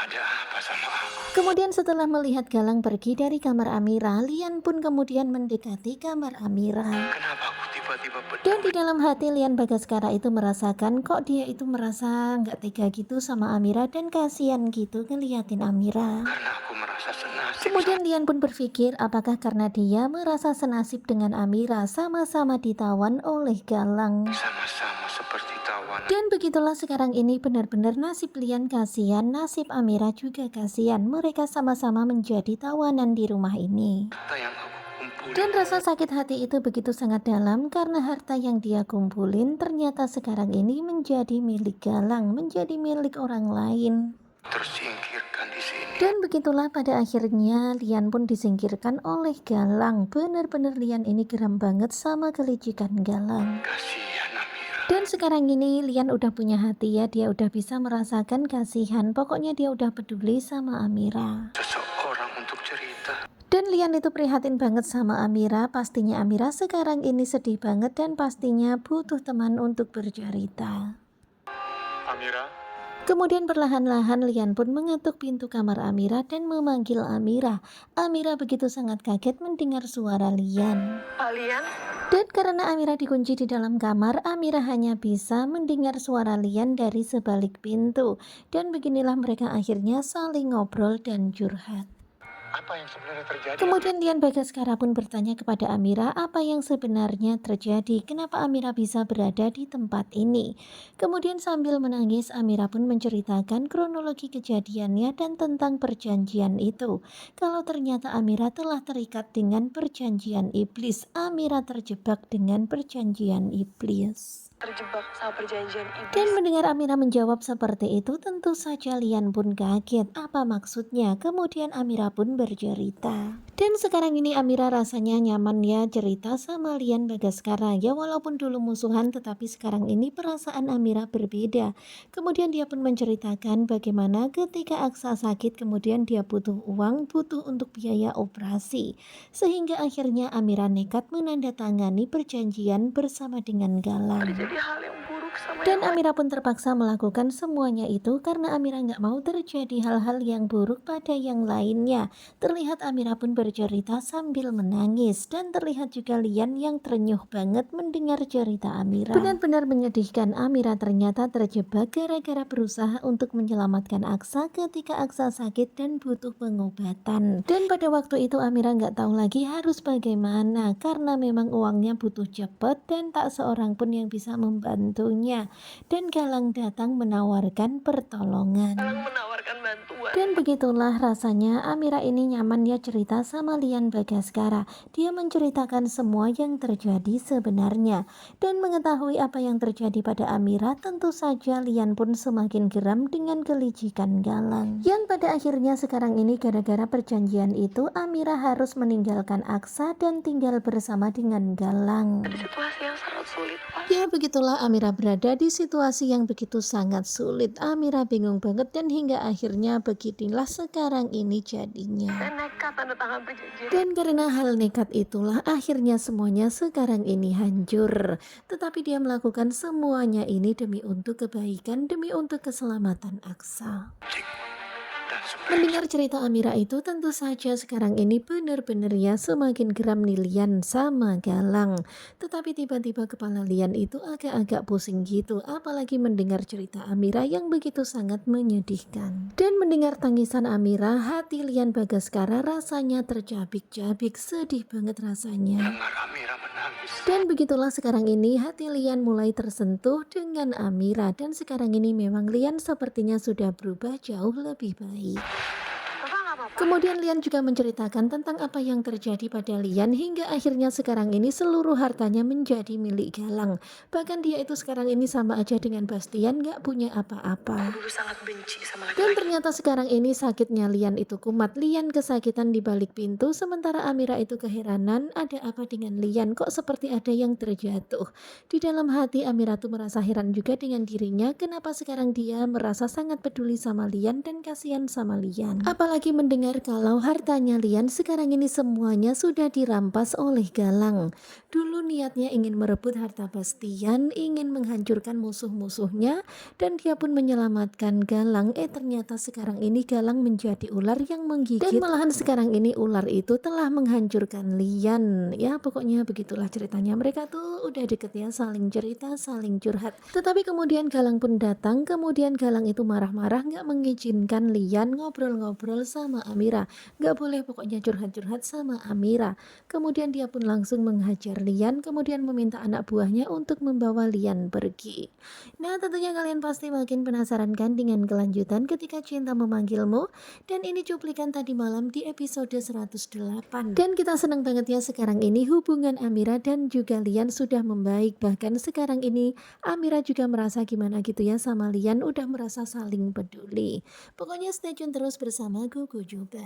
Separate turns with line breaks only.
Ada apa sama aku?
Kemudian setelah melihat Galang pergi dari kamar Amira, Lian pun kemudian mendekati kamar Amira.
Kenapa aku tiba-tiba
Dan di
peduli?
dalam hati Lian Bagaskara itu merasakan kok dia itu merasa nggak tega gitu sama Amira dan kasihan gitu ngeliatin Amira.
Karena aku merasa senasib
Kemudian Lian pun berpikir apakah karena dia merasa senasib dengan Amira sama-sama ditawan oleh Galang.
sama-sama seperti tawanan.
Dan begitulah sekarang ini benar-benar nasib Lian kasihan, nasib Amira juga kasihan. Mereka sama-sama menjadi tawanan di rumah ini.
Harta yang aku kumpulin
Dan rasa sakit hati itu begitu sangat dalam karena harta yang dia kumpulin ternyata sekarang ini menjadi milik Galang, menjadi milik orang lain.
tersingkirkan di sini.
Dan begitulah pada akhirnya Lian pun disingkirkan oleh Galang. Benar-benar Lian ini geram banget sama kelicikan Galang.
Kasihan Amira.
Dan sekarang ini Lian udah punya hati ya, dia udah bisa merasakan kasihan. Pokoknya dia udah peduli sama Amira.
Seseorang untuk cerita.
Dan Lian itu prihatin banget sama Amira. Pastinya Amira sekarang ini sedih banget dan pastinya butuh teman untuk bercerita.
Amira,
Kemudian perlahan-lahan Lian pun mengetuk pintu kamar Amira dan memanggil Amira. Amira begitu sangat kaget mendengar suara Lian.
kalian?
Dan karena Amira dikunci di dalam kamar, Amira hanya bisa mendengar suara Lian dari sebalik pintu. Dan beginilah mereka akhirnya saling ngobrol dan curhat.
Apa yang sebenarnya terjadi?
Kemudian Lian Bagaskara pun bertanya kepada Amira apa yang sebenarnya terjadi, kenapa Amira bisa berada di tempat ini. Kemudian sambil menangis Amira pun menceritakan kronologi kejadiannya dan tentang perjanjian itu. Kalau ternyata Amira telah terikat dengan perjanjian iblis, Amira terjebak dengan perjanjian iblis.
Terjebak sama perjanjian
Dan
iblis.
mendengar Amira menjawab seperti itu, tentu saja Lian pun kaget. Apa maksudnya? Kemudian Amira pun bercerita. Dan sekarang ini Amira rasanya nyaman ya cerita sama Lian Bagaskara. Ya walaupun dulu musuhan, tetapi sekarang ini perasaan Amira berbeda. Kemudian dia pun menceritakan bagaimana ketika Aksa sakit, kemudian dia butuh uang, butuh untuk biaya operasi. Sehingga akhirnya Amira nekat menandatangani perjanjian bersama dengan Galang.
Terjadi hal yang buruk sama
Dan
yang
Amira pun terpaksa melakukan semuanya itu karena Amira nggak mau terjadi hal-hal yang buruk pada yang lainnya. Terlihat Amira pun bercerita sambil menangis dan terlihat juga Lian yang terenyuh banget mendengar cerita Amira. Benar-benar menyedihkan, Amira ternyata terjebak gara-gara berusaha untuk menyelamatkan Aksa ketika Aksa sakit dan butuh pengobatan. Dan pada waktu itu Amira nggak tahu lagi harus bagaimana karena memang uangnya butuh cepat dan tak seorang pun yang bisa membantunya. Dan Galang datang menawarkan pertolongan.
Galang menawarkan bantuan.
Dan begitulah rasanya Amira ini nyaman ya cerita sama Lian Bagaskara. Dia menceritakan semua yang terjadi sebenarnya. Dan mengetahui apa yang terjadi pada Amira, tentu saja Lian pun semakin geram dengan kelicikan Galang. Yang pada akhirnya sekarang ini gara-gara perjanjian itu Amira harus meninggalkan Aksa dan tinggal bersama dengan Galang.
Di situasi yang sangat sulit, Pak.
Ya begitulah Amira berada di situasi yang begitu sangat sulit. Amira bingung banget dan hingga akhirnya beginilah sekarang ini jadinya.
Saya nekat tanda tangan perjanjian.
Dan karena hal nekat itulah akhirnya semuanya sekarang ini hancur. Tetapi dia melakukan semuanya ini demi untuk kebaikan, demi untuk keselamatan Aksa.
Dan semua
Mendengar cerita Amira itu tentu saja sekarang ini benar-benar ya semakin geram nih Lian sama Galang. Tetapi tiba-tiba kepala Lian itu agak-agak pusing gitu, apalagi mendengar cerita Amira yang begitu sangat menyedihkan. Dan mendengar tangisan Amira, hati Lian Bagaskara rasanya tercabik-cabik, sedih banget rasanya.
dengar Amira menangis.
Dan begitulah sekarang ini hati Lian mulai tersentuh dengan Amira. Dan sekarang ini memang Lian sepertinya sudah berubah jauh lebih baik.
Kakak nggak apa-apa.
Kemudian Lian juga menceritakan tentang apa yang terjadi pada Lian hingga akhirnya sekarang ini seluruh hartanya menjadi milik Galang. Bahkan dia itu sekarang ini sama aja dengan Bastian, gak punya apa-apa.
Dulu sangat benci sama
Dan
laki-laki.
ternyata sekarang ini sakitnya Lian itu kumat. Lian kesakitan di balik pintu, sementara Amira itu keheranan, ada apa dengan Lian? Kok seperti ada yang terjatuh? Di dalam hati Amira tuh merasa heran juga dengan dirinya, kenapa sekarang dia merasa sangat peduli sama Lian dan kasihan sama Lian. Apalagi mendengar mendengar kalau hartanya Lian sekarang ini semuanya sudah dirampas oleh Galang. Dulu niatnya ingin merebut harta Bastian, ingin menghancurkan musuh-musuhnya, dan dia pun menyelamatkan Galang. Ternyata sekarang ini Galang menjadi ular yang menggigit. Dan malahan sekarang ini ular itu telah menghancurkan Lian. Ya pokoknya begitulah ceritanya. Mereka tuh udah deket ya, saling cerita, saling curhat. Tetapi kemudian Galang pun datang, kemudian Galang itu marah-marah gak mengizinkan Lian ngobrol-ngobrol sama Amira. Gak boleh pokoknya curhat-curhat sama Amira. Kemudian dia pun langsung menghajar Lian, kemudian meminta anak buahnya untuk membawa Lian pergi. Nah tentunya kalian pasti makin penasaran kan dengan kelanjutan Ketika Cinta Memanggilmu. Dan ini cuplikan tadi malam di episode 108. Dan kita senang banget ya sekarang ini hubungan Amira dan juga Lian sudah membaik. Bahkan sekarang ini Amira juga merasa gimana gitu ya sama Lian, udah merasa saling peduli. Pokoknya stay tune terus bersama Gugu Juba.